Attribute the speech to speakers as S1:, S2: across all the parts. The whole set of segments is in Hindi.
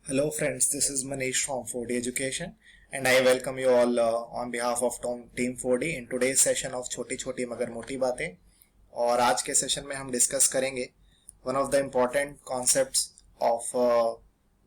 S1: Hello friends, this is Manish from 4D Education and I welcome you all on behalf of Team 4D in today's session of छोटी छोटी मगर मोटी बातें। और आज के सेशन में हम डिस्कस करेंगे one of the important concepts of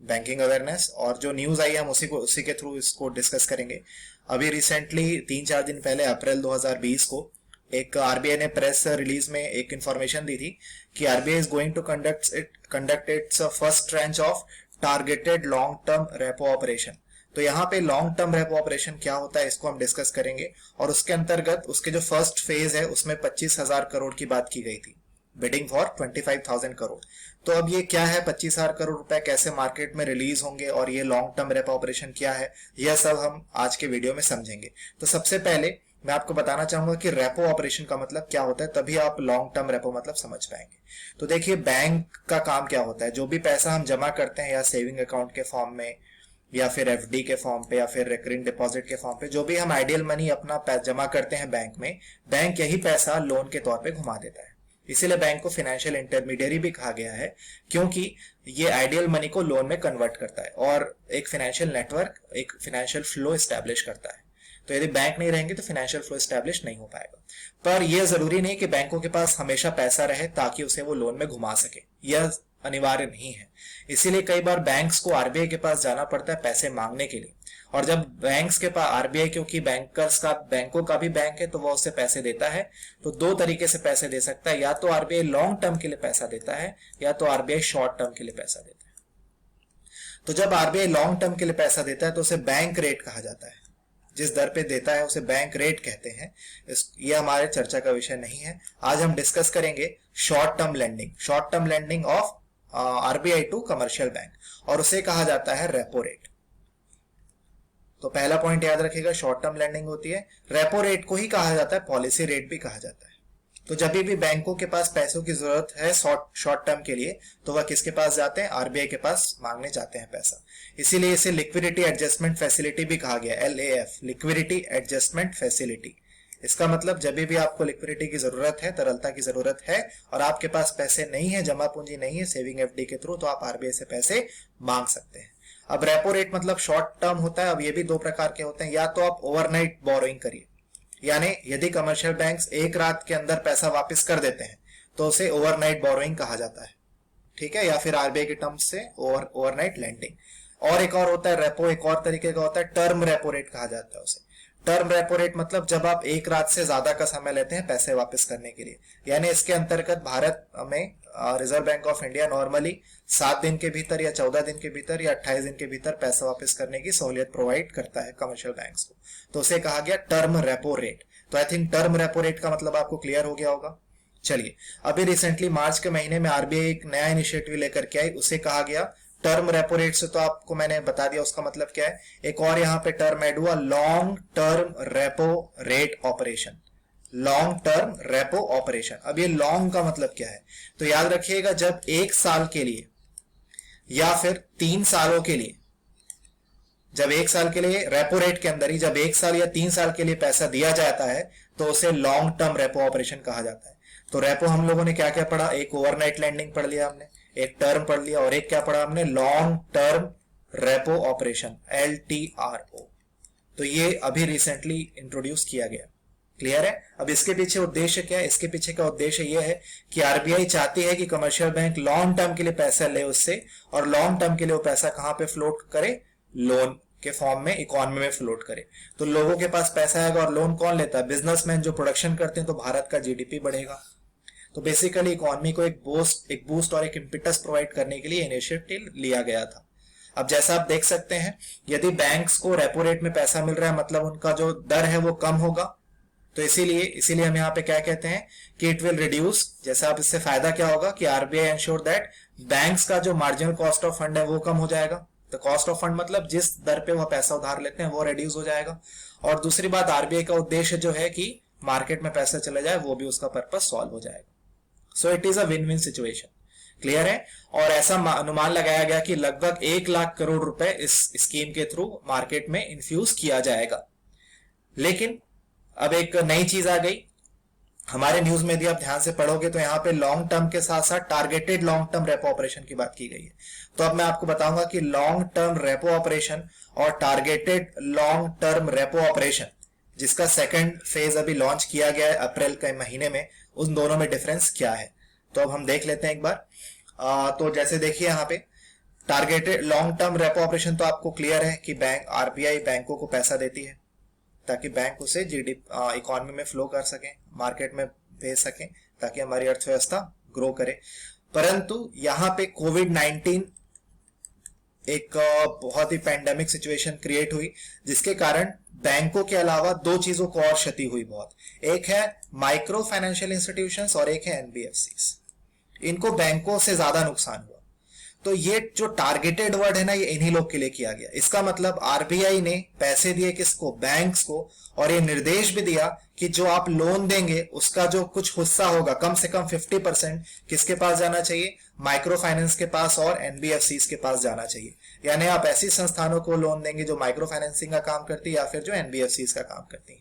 S1: banking awareness, और जो न्यूज़ आई है हम उसी के थ्रू इसको डिस्कस करेंगे। अभी रिसेंटली 3-4 दिन पहले अप्रैल 2020 को एक आरबीआई ने प्रेस रिलीज में एक इंफॉर्मेशन दी थी कि RBI is going to conduct its first tranche of targeted long term repo operation. तो यहाँ पे लॉन्ग टर्म रेपो ऑपरेशन क्या होता है इसको हम डिस्कस करेंगे, और उसके अंतर्गत उसके जो फर्स्ट फेज है उसमें 25,000 करोड़ की बात की गई थी, बिडिंग फॉर 25,000 करोड़। तो अब ये क्या है, 25,000 करोड़ रुपए कैसे मार्केट में रिलीज होंगे और ये लॉन्ग टर्म रेपो ऑपरेशन क्या है, यह सब हम आज के वीडियो में समझेंगे। तो सबसे पहले मैं आपको बताना चाहूंगा कि रेपो ऑपरेशन का मतलब क्या होता है, तभी आप लॉन्ग टर्म रेपो मतलब समझ पाएंगे। तो देखिए, बैंक का काम क्या होता है, जो भी पैसा हम जमा करते हैं या सेविंग अकाउंट के फॉर्म में या फिर एफडी के फॉर्म पे या फिर रिकरिंग डिपॉजिट के फॉर्म पे, जो भी हम आइडियल मनी अपना जमा करते हैं बैंक में, बैंक यही पैसा लोन के तौर पे घुमा देता है। इसीलिए बैंक को फाइनेंशियल इंटरमीडियरी भी कहा गया है, क्योंकि ये आइडियल मनी को लोन में कन्वर्ट करता है और एक फाइनेंशियल नेटवर्क, एक फाइनेंशियल फ्लो एस्टैब्लिश करता है। तो यदि बैंक नहीं रहेंगे तो फाइनेंशियल फ्लो एस्टैब्लिश नहीं हो पाएगा। पर यह जरूरी नहीं कि बैंकों के पास हमेशा पैसा रहे ताकि उसे वो लोन में घुमा सके, यह अनिवार्य नहीं है। इसीलिए कई बार बैंक्स को आरबीआई के पास जाना पड़ता है पैसे मांगने के लिए, और जब बैंक्स के पास आरबीआई, क्योंकि बैंकों का भी बैंक है, तो वो उससे पैसे देता है। तो दो तरीके से पैसे दे सकता है, या तो आरबीआई लॉन्ग टर्म के लिए पैसा देता है या तो आरबीआई शॉर्ट टर्म के लिए पैसा देता है। तो जब आरबीआई लॉन्ग टर्म के लिए पैसा देता है तो उसे बैंक रेट कहा जाता है, जिस दर पे देता है उसे बैंक रेट कहते हैं। ये हमारे चर्चा का विषय नहीं है। आज हम डिस्कस करेंगे short term lending of RBI to commercial bank, और उसे कहा जाता है रेपो रेट। तो पहला पॉइंट याद रखिएगा, शॉर्ट टर्म लेंडिंग होती है। रेपो रेट को ही कहा जाता है पॉलिसी रेट भी कहा जाता है। तो जब भी बैंकों के पास पैसों की जरूरत है शॉर्ट टर्म के लिए, तो वह किसके पास जाते हैं, आरबीआई के पास मांगने चाहते हैं पैसा। इसीलिए इसे लिक्विडिटी एडजस्टमेंट फैसिलिटी भी कहा गया, LAF, लिक्विडिटी एडजस्टमेंट फैसिलिटी। इसका मतलब जब भी आपको लिक्विडिटी की जरूरत है, तरलता की जरूरत है, और आपके पास पैसे नहीं है, जमा पूंजी नहीं है सेविंग एफडी के थ्रू, तो आप आरबीआई से पैसे मांग सकते हैं। अब रेपो रेट मतलब शॉर्ट टर्म होता है। अब ये भी दो प्रकार के होते हैं, या तो आप ओवरनाइट बोरोइंग करिए, यानी यदि कमर्शियल बैंक्स एक रात के अंदर पैसा वापस कर देते हैं तो उसे ओवरनाइट बोरोइंग कहा जाता है, ठीक है, या फिर आरबीआई के टर्म्स से ओवरनाइट लेंडिंग। और एक और होता है रेपो, एक और तरीके का होता है टर्म रेपो रेट कहा जाता है उसे। टर्म रेपो रेट मतलब जब आप एक रात से ज्यादा का समय लेते हैं पैसे वापस करने के लिए, यानी इसके अंतर्गत भारत में reserve bank of India normally 7 दिन के भीतर या 14 दिन के भीतर या 28 दिन के भीतर पैसा वापस करने की सहूलियत प्रोवाइड करता है कमर्शियल बैंक्स को। तो उसे कहा गया टर्म रेपो रेट। तो I think term repo rate का मतलब आपको क्लियर हो गया होगा। चलिए, अभी रिसेंटली मार्च के महीने में आरबीआई एक नया इनिशिएटिव लेकर के आई, उसे कहा गया टर्म रेपो रेट। से तो आपको मैंने बता दिया उसका मतलब क्या है। एक और यहाँ पे टर्म ऐड हुआ, long term repo rate operation, long term repo operation. अब ये लॉन्ग का मतलब क्या है, तो याद रखिएगा, जब 1 साल के लिए या फिर 3 सालों के लिए, जब 1 साल के लिए रेपो रेट के अंदर ही जब 1 साल या 3 साल के लिए पैसा दिया जाता है तो उसे लॉन्ग टर्म रेपो ऑपरेशन कहा जाता है। तो रेपो हम लोगों ने क्या क्या पढ़ा, एक ओवरनाइट लेंडिंग पढ़ लिया हमने, एक टर्म पढ़ लिया, और एक क्या पढ़ा हमने, long term repo operation, LTRO। तो ये अभी रिसेंटली इंट्रोड्यूस किया गया। क्लियर है। अब इसके पीछे उद्देश्य क्या है, इसके पीछे का उद्देश्य यह है कि आरबीआई चाहती है कि कमर्शियल बैंक लॉन्ग टर्म के लिए पैसा ले उससे, और लॉन्ग टर्म के लिए वो पैसा कहां पे फ्लोट करे, लोन के फॉर्म में, इकोनॉमी में फ्लोट करे। तो लोगों के पास पैसा आएगा, और लोन कौन लेता है, बिजनेसमैन जो प्रोडक्शन करते हैं, तो भारत का जीडीपी बढ़ेगा। तो बेसिकली इकोनॉमी को एक बूस्ट और एक इम्पिटस प्रोवाइड करने के लिए इनिशिएटिव लिया गया था। अब जैसा आप देख सकते हैं, यदि बैंक्स को रेपो रेट में पैसा मिल रहा है मतलब उनका जो दर है वो कम होगा। तो इसीलिए हम यहाँ पे क्या कहते हैं कि इट विल रिड्यूस। जैसा आप इससे फायदा क्या होगा कि आरबीआई एंश्योर दैट बैंक्स का जो मार्जिनल कॉस्ट ऑफ फंड है वो कम हो जाएगा। तो कॉस्ट ऑफ फंड मतलब जिस दर पे वह पैसा उधार लेते हैं वो रिड्यूस हो जाएगा। और दूसरी बात, आरबीआई का उद्देश्य जो है कि मार्केट में पैसा चले जाए, वो भी उसका पर्पस सॉल्व हो जाएगा। सो it is a win win situation. Clear है। और ऐसा अनुमान लगाया गया कि लगभग 1 लाख करोड़ रुपए इस स्कीम के थ्रू मार्केट में इन्फ्यूज किया जाएगा। लेकिन अब एक नई चीज आ गई, हमारे न्यूज में यदि आप ध्यान से पढ़ोगे तो यहाँ पे लॉन्ग टर्म के साथ साथ targeted long term repo operation की बात की गई है। तो अब मैं आपको बताऊंगा कि लॉन्ग टर्म रेपो ऑपरेशन और targeted long term repo operation, जिसका सेकंड फेज अभी लॉन्च किया गया है अप्रैल के महीने में, उन दोनों में डिफरेंस क्या है। तो अब हम देख लेते हैं एक बार। तो जैसे देखिए यहाँ पे targeted long term repo operation तो आपको क्लियर है कि बैंक आरबीआई बैंकों को पैसा देती है ताकि बैंक उसे इकोनॉमी में फ्लो कर सके, मार्केट में भेज सके, ताकि हमारी अर्थव्यवस्था ग्रो करे। परंतु यहाँ पे कोविड-19 एक बहुत ही पैंडेमिक सिचुएशन क्रिएट हुई, जिसके कारण बैंकों के अलावा दो चीजों को और क्षति हुई बहुत। एक है माइक्रो फाइनेंशियल इंस्टीट्यूशंस और एक है एनबीएफसीज। इनको बैंकों से ज्यादा नुकसान हुआ। तो ये जो टारगेटेड वर्ड है ना, ये इन्हीं लोग के लिए किया गया। इसका मतलब आरबीआई ने पैसे दिए किसको? बैंक्स को, और ये निर्देश भी दिया कि जो आप लोन देंगे उसका जो कुछ हिस्सा होगा, कम से कम 50% किसके पास जाना चाहिए? माइक्रो फाइनेंस के पास और एनबीएफसीज के पास जाना चाहिए। यानी आप ऐसी संस्थानों को लोन देंगे जो माइक्रो फाइनेंसिंग का काम करती है या फिर जो एनबीएफसीज का काम करती है।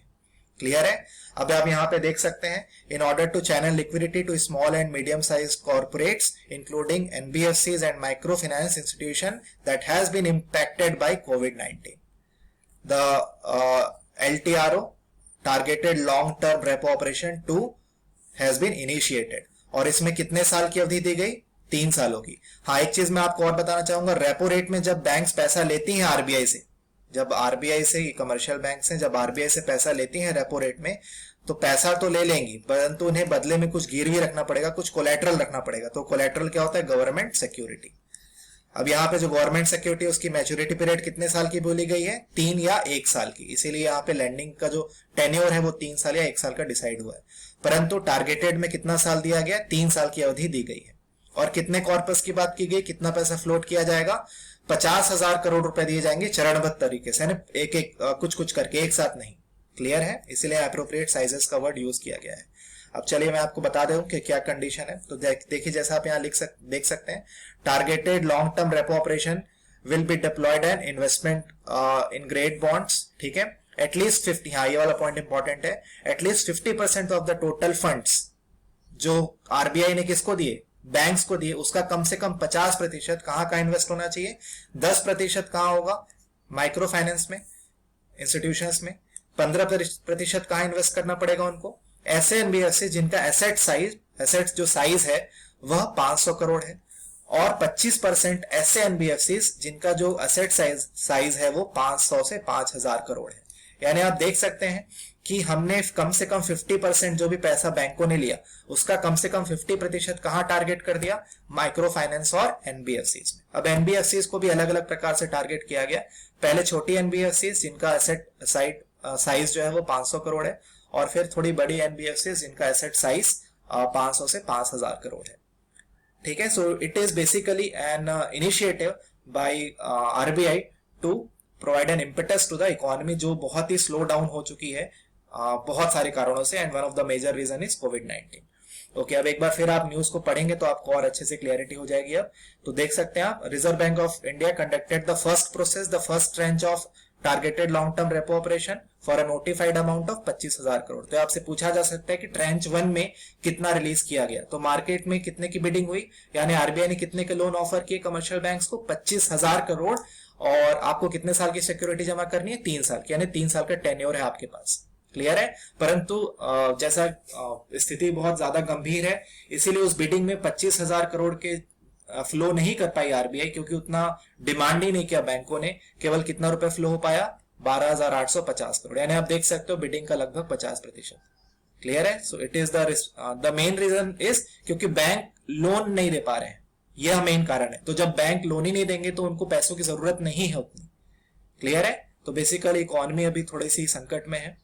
S1: क्लियर है? अब आप यहां पे देख सकते हैं, in order to channel liquidity to small and medium size corporates including NBFCs and micro finance institution that has been impacted by कोविड-19, the LTRO targeted long term repo operation 2 has been initiated. और इसमें कितने साल की अवधि दी गई? 3 सालों की। हाँ, एक चीज मैं आपको और बताना चाहूंगा, रेपो रेट में जब बैंक्स पैसा लेती हैं आरबीआई से, जब आरबीआई से, कमर्शियल बैंक से जब आरबीआई से पैसा लेती हैं रेपो रेट में, तो पैसा तो ले लेंगी, परंतु उन्हें बदले में कुछ गिरवी रखना पड़ेगा, कुछ कोलेटरल रखना पड़ेगा। तो कोलेटरल क्या होता है? Government security. अब यहाँ पे जो गवर्नमेंट सिक्योरिटी, उसकी मैच्योरिटी पीरियड कितने साल की बोली गई है? 3 या 1 साल की। इसीलिए यहाँ पे लैंडिंग का जो टेन्योर है वो 3 साल या 1 साल का डिसाइड हुआ है। परंतु टारगेटेड में कितना साल दिया गया? 3 साल की अवधि दी गई है। और कितने कॉर्पस की बात की गई? कितना पैसा फ्लोट किया जाएगा? 50,000 करोड़ रुपए दिए जाएंगे चरणबद्ध तरीके से, एक एक कुछ कुछ करके, एक साथ नहीं। क्लियर है? इसीलिए अप्रोप्रिएट साइजेस का वर्ड यूज किया गया है। अब चलिए मैं आपको बता दूं कि क्या कंडीशन है। तो देखिए, जैसा आप यहाँ देख सकते हैं, targeted long term repo operation will be diploid and investment in grade bonds. ठीक है? एटलीस्ट 50, हाँ ये वाला पॉइंट इंपॉर्टेंट है, at least 50% of the total funds जो आरबीआई ने किसको दिए? बैंक्स को दिए, उसका कम से कम 50% कहां का इन्वेस्ट होना चाहिए? 10% कहां होगा? माइक्रो फाइनेंस में, इंस्टीट्यूशंस में। 15% कहां इन्वेस्ट करना पड़ेगा उनको? ऐसे एनबीएफसी जिनका एसेट्स जो साइज है वह 500 करोड़ है, और 25% ऐसे एनबीएफसी जिनका जो एसेट साइज है वो 500 से 5,000 करोड़ है। यानी आप देख सकते हैं कि हमने कम से कम 50% जो भी पैसा बैंकों ने लिया, उसका कम से कम 50% कहां टारगेट कर दिया? माइक्रो फाइनेंस और एनबीएफसीज में। अब एनबीएफसीज को भी अलग अलग प्रकार से टारगेट किया गया। पहले छोटी एनबीएफसीज जिनका एसेट साइज जो है वो 500 करोड़ है, और फिर थोड़ी बड़ी एनबीएफसीज जिनका एसेट साइज 500 से 5,000 करोड़ है। ठीक है? So it is basically an initiative by RBI to provide an impetus to the economy, जो बहुत ही स्लो डाउन हो चुकी है बहुत सारे कारणों से, and one of the major reason is कोविड-19। ओके, अब एक बार फिर आप न्यूज को पढ़ेंगे तो आपको और अच्छे से क्लियरिटी हो जाएगी। अब तो देख सकते हैं आप, reserve bank of India conducted the first process, the first tranche of targeted long term repo operation for a notified amount of 25,000 crore. तो आपसे पूछा जा सकता है कि ट्रेंच 1 में कितना रिलीज किया गया, तो मार्केट में कितने की बिडिंग हुई, यानी आरबीआई ने कितने के लोन ऑफर किए कमर्शियल बैंक्स को? 25,000 करोड़। और आपको कितने साल की सिक्योरिटी जमा करनी है? 3 साल की, यानी 3 साल का टेन्योर है आपके पास। क्लियर है? परंतु जैसा स्थिति बहुत ज्यादा गंभीर है, इसीलिए उस बिडिंग में 25,000 करोड़ के फ्लो नहीं कर पाई आरबीआई, क्योंकि उतना डिमांड ही नहीं किया बैंकों ने। केवल कितना रुपए फ्लो हो पाया? 12,850 करोड़। यानी आप देख सकते हो बिडिंग का लगभग 50%। क्लियर है? So it is the main reason is क्योंकि बैंक लोन नहीं दे पा रहे हैं, यह मेन कारण है। तो जब बैंक लोन ही नहीं देंगे तो उनको पैसों की जरूरत नहीं है उतनी। क्लियर है? तो बेसिकली इकोनॉमी अभी थोड़ी सी संकट में है।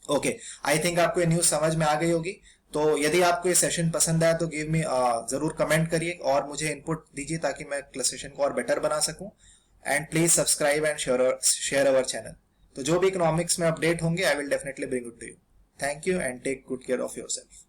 S1: ओके, आई थिंक आपको ये न्यूज समझ में आ गई होगी। तो यदि आपको ये सेशन पसंद आया तो गिव मी जरूर कमेंट करिए और मुझे इनपुट दीजिए ताकि मैं सेशन को और बेटर बना सकूं। And please subscribe and share our channel. तो जो भी इकोनॉमिक्स में अपडेट होंगे I will definitely bring it to you. Thank you and take good care of yourself.